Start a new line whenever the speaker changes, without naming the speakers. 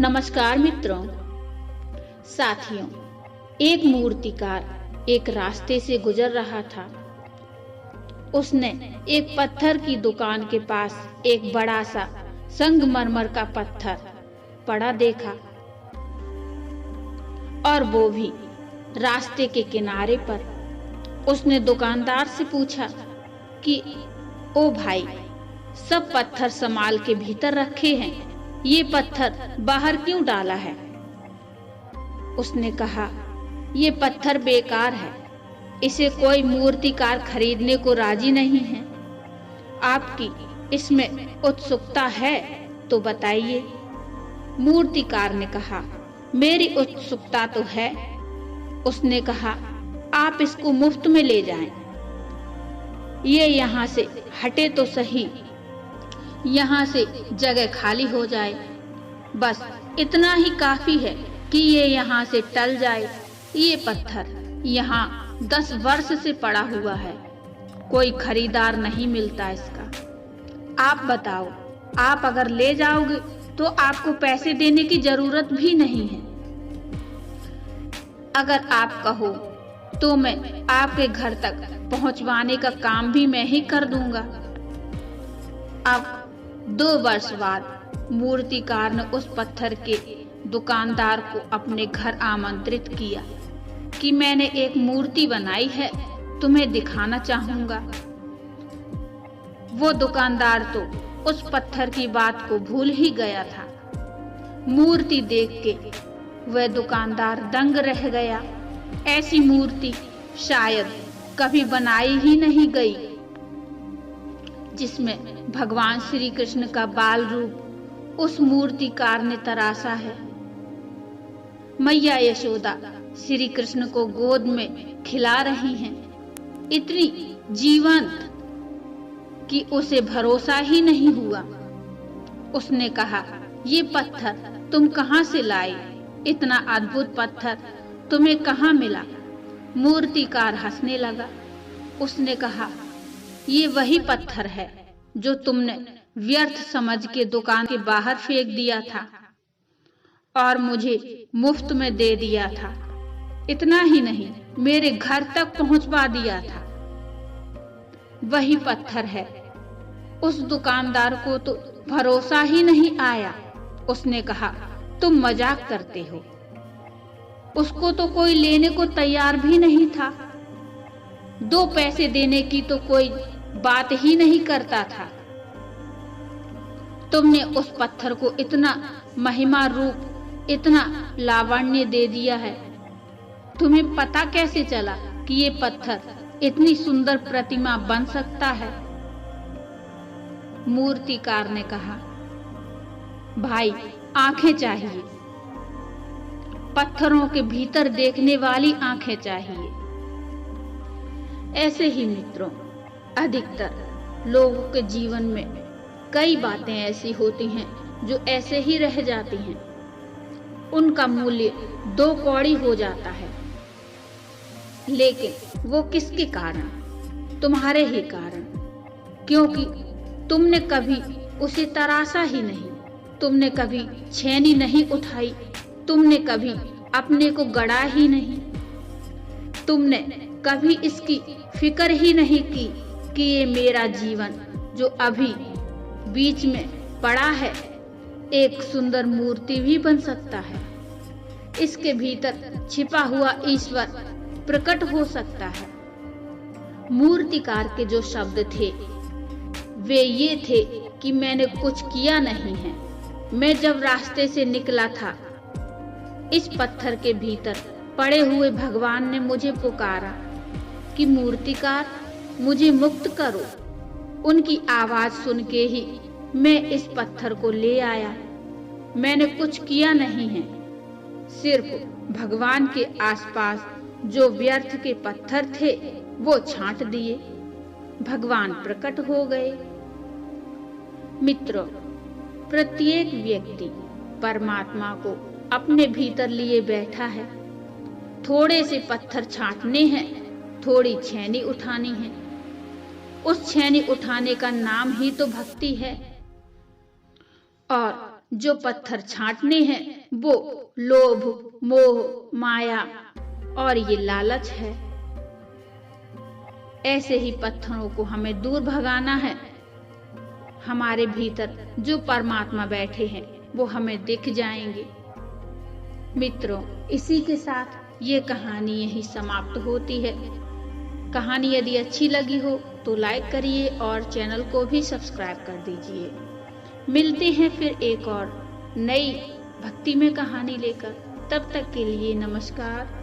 नमस्कार मित्रों, साथियों, एक मूर्तिकार एक रास्ते से गुजर रहा था। उसने एक पत्थर की दुकान के पास एक बड़ा सा संगमरमर का पत्थर पड़ा देखा, और वो भी रास्ते के किनारे पर। उसने दुकानदार से पूछा कि ओ भाई, सब पत्थर संभाल के भीतर रखे हैं, ये पत्थर बाहर क्यों डाला है? उसने कहा, ये पत्थर बेकार है, इसे कोई मूर्तिकार खरीदने को राजी नहीं है। आपकी इसमें उत्सुकता है तो बताइए। मूर्तिकार ने कहा, मेरी उत्सुकता तो है। उसने कहा, आप इसको मुफ्त में ले जाएं। ये यहाँ से हटे तो सही, यहाँ से जगह खाली हो जाए। बस इतना ही काफी है कि ये यहाँ से टल जाए। ये पत्थर यहाँ 10 वर्ष से पड़ा हुआ है, कोई खरीदार नहीं मिलता इसका। आप बताओ, आप अगर ले जाओगे तो आपको पैसे देने की जरूरत भी नहीं है। अगर आप कहो तो मैं आपके घर तक पहुंचवाने का काम भी मैं ही कर दूंगा। अब 2 वर्ष बाद मूर्तिकार ने उस पत्थर के दुकानदार को अपने घर आमंत्रित किया कि मैंने एक मूर्ति बनाई है, तुम्हें दिखाना चाहूंगा। वो दुकानदार तो उस पत्थर की बात को भूल ही गया था। मूर्ति देख के वह दुकानदार दंग रह गया। ऐसी मूर्ति शायद कभी बनाई ही नहीं गई, जिसमें भगवान श्री कृष्ण का बाल रूप उस मूर्तिकार ने तराशा है। मैया यशोदा श्री कृष्ण को गोद में खिला रही हैं, इतनी जीवंत कि उसे भरोसा ही नहीं हुआ। उसने कहा, ये पत्थर तुम कहां से लाए? इतना अद्भुत पत्थर तुम्हें कहां मिला? मूर्तिकार हंसने लगा। उसने कहा, ये वही पत्थर है जो तुमने व्यर्थ समझ के दुकान के बाहर फेंक दिया था और मुझे मुफ्त में दे दिया था। इतना ही नहीं, मेरे घर तक पहुंचवा दिया था। वही पत्थर है। उस दुकानदार को तो भरोसा ही नहीं आया। उसने कहा, तुम मजाक करते हो। उसको तो कोई लेने को तैयार भी नहीं था। 2 पैसे देने की तो कोई बात ही नहीं करता था। तुमने उस पत्थर को इतना महिमा रूप, इतना लावण्य दे दिया है। तुम्हें पता कैसे चला कि ये पत्थर इतनी सुंदर प्रतिमा बन सकता है? मूर्तिकार ने कहा, भाई, आंखें चाहिए। पत्थरों के भीतर देखने वाली आंखें चाहिए। ऐसे ही मित्रों, अधिकतर लोगों के जीवन में कई बातें ऐसी होती हैं जो ऐसे ही रह जाती हैं। उनका मूल्य 2 कौड़ी हो जाता है, लेकिन वो किसके कारण? तुम्हारे ही कारण, क्योंकि तुमने कभी उसे तराशा ही नहीं, तुमने कभी छेनी नहीं उठाई, तुमने कभी अपने को गढ़ा ही नहीं, तुमने कभी इसकी फिक्र ही नहीं की कि ये मेरा जीवन जो अभी बीच में पड़ा है, एक सुंदर मूर्ति भी बन सकता है। इसके भीतर छिपा हुआ ईश्वर प्रकट हो सकता है। मूर्तिकार के जो शब्द थे वे ये थे कि मैंने कुछ किया नहीं है। मैं जब रास्ते से निकला था, इस पत्थर के भीतर पड़े हुए भगवान ने मुझे पुकारा कि मूर्तिकार, मुझे मुक्त करो। उनकी आवाज सुन के ही मैं इस पत्थर को ले आया। मैंने कुछ किया नहीं है, सिर्फ भगवान के आसपास जो व्यर्थ के पत्थर थे वो छांट दिए। भगवान प्रकट हो गए। मित्रों, प्रत्येक व्यक्ति परमात्मा को अपने भीतर लिए बैठा है। थोड़े से पत्थर छांटने हैं, थोड़ी छेनी उठानी है। उस छेनी उठाने का नाम ही तो भक्ति है। और जो पत्थर छांटने हैं वो लोभ, मोह, माया और ये लालच है। ऐसे ही पत्थरों को हमें दूर भगाना है। हमारे भीतर जो परमात्मा बैठे हैं वो हमें दिख जाएंगे। मित्रों, इसी के साथ ये कहानी यहीं समाप्त होती है। कहानी यदि अच्छी लगी हो तो लाइक करिए और चैनल को भी सब्सक्राइब कर दीजिए। मिलते हैं फिर एक और नई भक्ति में कहानी लेकर। तब तक के लिए नमस्कार।